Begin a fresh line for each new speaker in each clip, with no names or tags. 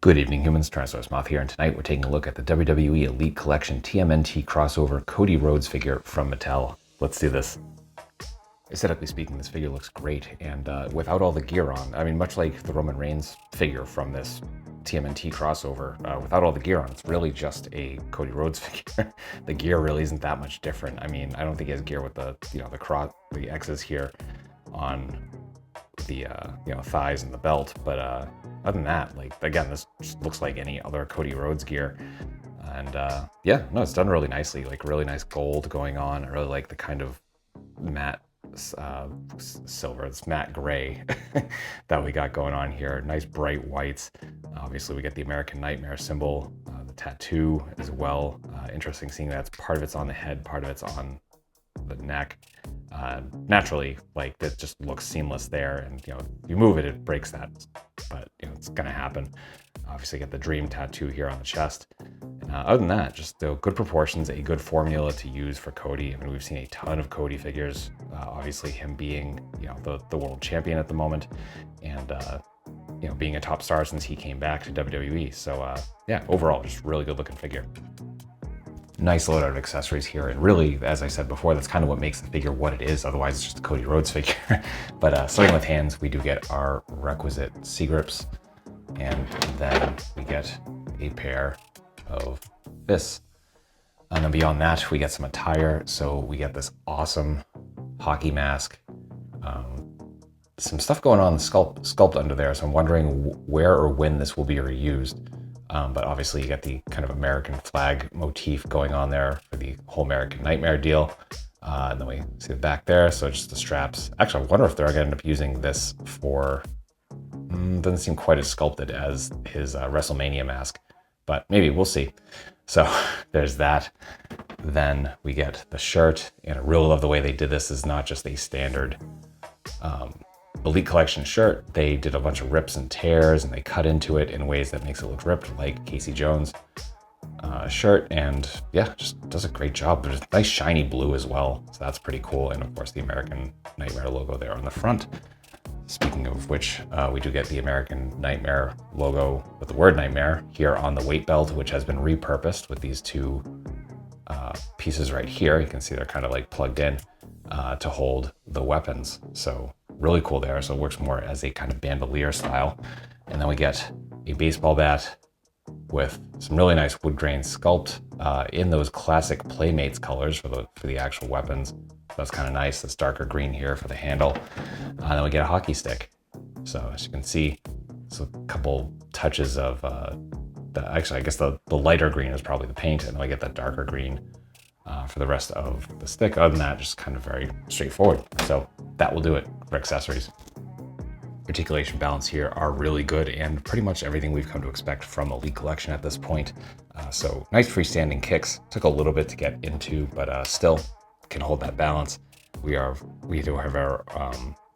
Good evening, humans. Tyrannosaurusmoth here, and tonight we're taking a look at the WWE Elite Collection TMNT crossover Cody Rhodes figure from Mattel. Let's do this. Aesthetically speaking, this figure looks great, and without all the gear on, I mean, much like the Roman Reigns figure from this TMNT crossover, without all the gear on, it's really just a Cody Rhodes figure. The gear really isn't that much different. I mean, I don't think he has gear with the the X's here on the thighs and the belt, but other than that, like, again, this just looks like any other Cody Rhodes gear. And yeah, no, it's done really nicely, like really nice gold going on. I really like the kind of matte silver, it's matte gray that we got going on here. Nice bright whites. Obviously we get the American Nightmare symbol, the tattoo as well. Interesting seeing that part of it's on the head, part of it's on the neck. Naturally, like, that just looks seamless there, and if you move it, it breaks that, but it's gonna happen. Obviously get the dream tattoo here on the chest. Other than that, just good proportions, a good formula to use for Cody. I mean, we've seen a ton of Cody figures, obviously him being the world champion at the moment, and being a top star since he came back to WWE. So yeah, overall just really good looking figure. Nice loadout of accessories here, and really, as I said before, that's kind of what makes the figure what it is. Otherwise it's just a Cody Rhodes figure. But starting with hands, we do get our requisite C grips, and then we get a pair of fists. And then beyond that, we get some attire. So we get this awesome hockey mask, some stuff going on sculpt under there, so I'm wondering where or when this will be reused. But obviously you get the kind of American flag motif going on there for the whole American Nightmare deal. And then we see the back there, so just the straps. Actually, I wonder if they're going to end up using this for, doesn't seem quite as sculpted as his WrestleMania mask, but maybe, we'll see. So there's that. Then we get the shirt, and I really love the way they did this. Is not just a standard Elite Collection shirt. They did a bunch of rips and tears, and they cut into it in ways that makes it look ripped, like Casey Jones' shirt. And yeah, just does a great job. There's a nice shiny blue as well, so that's pretty cool. And of course the American Nightmare logo there on the front. Speaking of which, we do get the American Nightmare logo with the word Nightmare here on the weight belt, which has been repurposed with these two pieces right here. You can see they're kind of like plugged in to hold the weapons. So really cool there. So it works more as a kind of bandolier style. And then we get a baseball bat with some really nice wood grain sculpt in those classic Playmates colors for the actual weapons. So that's kind of nice. This darker green here for the handle. And then we get a hockey stick. So as you can see, it's a couple touches of actually, I guess the lighter green is probably the paint, and then we get that darker green for the rest of the stick. Other than that, just kind of very straightforward. So that will do it for accessories. Articulation balance here are really good, and pretty much everything we've come to expect from Elite Collection at this point. So nice freestanding kicks. Took a little bit to get into, but still can hold that balance. We do have our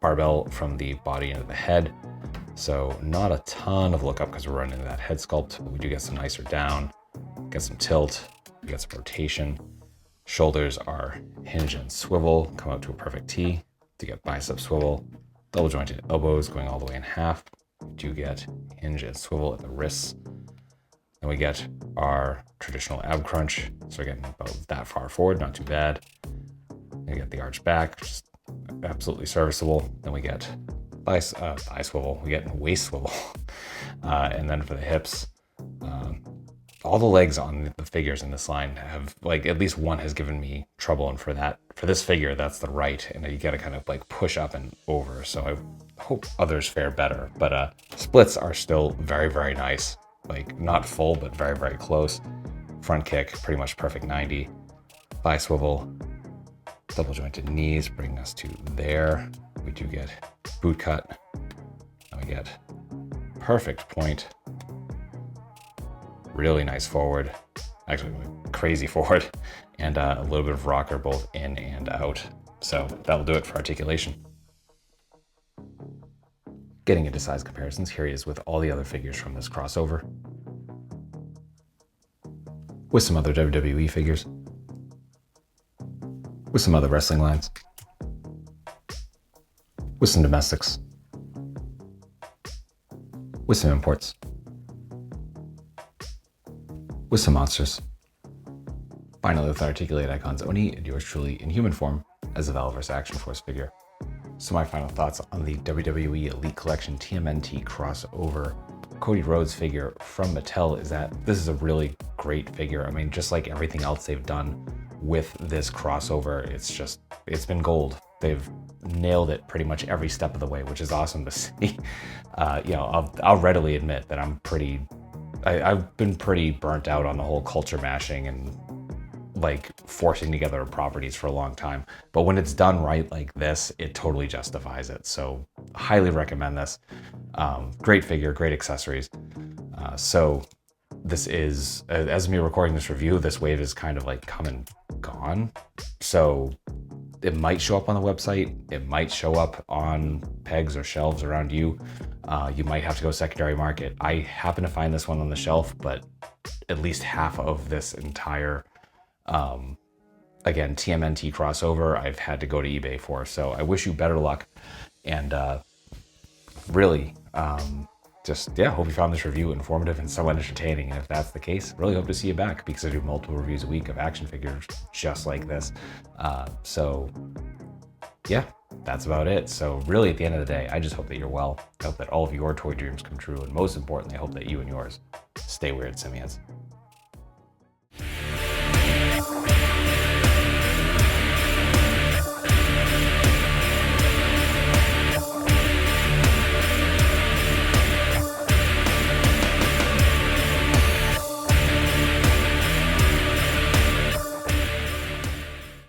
barbell from the body into the head. So not a ton of look up because we're running that head sculpt, but we do get some nicer down, get some tilt, we get some rotation. Shoulders are hinge and swivel, come out to a perfect T to get bicep swivel. Double jointed elbows going all the way in half. We do get hinge and swivel at the wrists. Then we get our traditional ab crunch. So we're getting about that far forward, not too bad. Then we get the arch back, just absolutely serviceable. Then we get thigh swivel, we get waist swivel. And then for the hips, all the legs on the figures in this line have, like, at least one has given me trouble, and for this figure, that's the right, and you gotta kind of like push up and over. So I hope others fare better, but splits are still very, very nice. Like, not full, but very, very close. Front kick, pretty much perfect 90. Thigh swivel, double jointed knees, bringing us to there. We do get boot cut, and we get perfect point. Really nice forward, actually crazy forward, and a little bit of rocker both in and out. So that'll do it for articulation. Getting into size comparisons, here he is with all the other figures from this crossover, with some other WWE figures, with some other wrestling lines, with some domestics, with some imports, with some monsters. Finally, with Articulate Icons Oni and yours truly in human form as a Valorous Action Force figure. So my final thoughts on the WWE Elite Collection TMNT crossover Cody Rhodes figure from Mattel is that this is a really great figure. I mean, just like everything else they've done with this crossover, it's been gold. They've nailed it pretty much every step of the way, which is awesome to see. I'll readily admit that I've been pretty burnt out on the whole culture mashing and like forcing together properties for a long time. But when it's done right like this, it totally justifies it. So highly recommend this. Great figure, great accessories. So this is, as me recording this review, this wave is kind of like come and gone. So it might show up on the website. It might show up on pegs or shelves around you. You might have to go secondary market. I happen to find this one on the shelf, but at least half of this entire, again, TMNT crossover, I've had to go to eBay for. So I wish you better luck. And really, hope you found this review informative and somewhat entertaining. And if that's the case, really hope to see you back, because I do multiple reviews a week of action figures just like this. That's about it. So really, at the end of the day, I just hope that you're well. I hope that all of your toy dreams come true. And most importantly, I hope that you and yours stay weird, simians.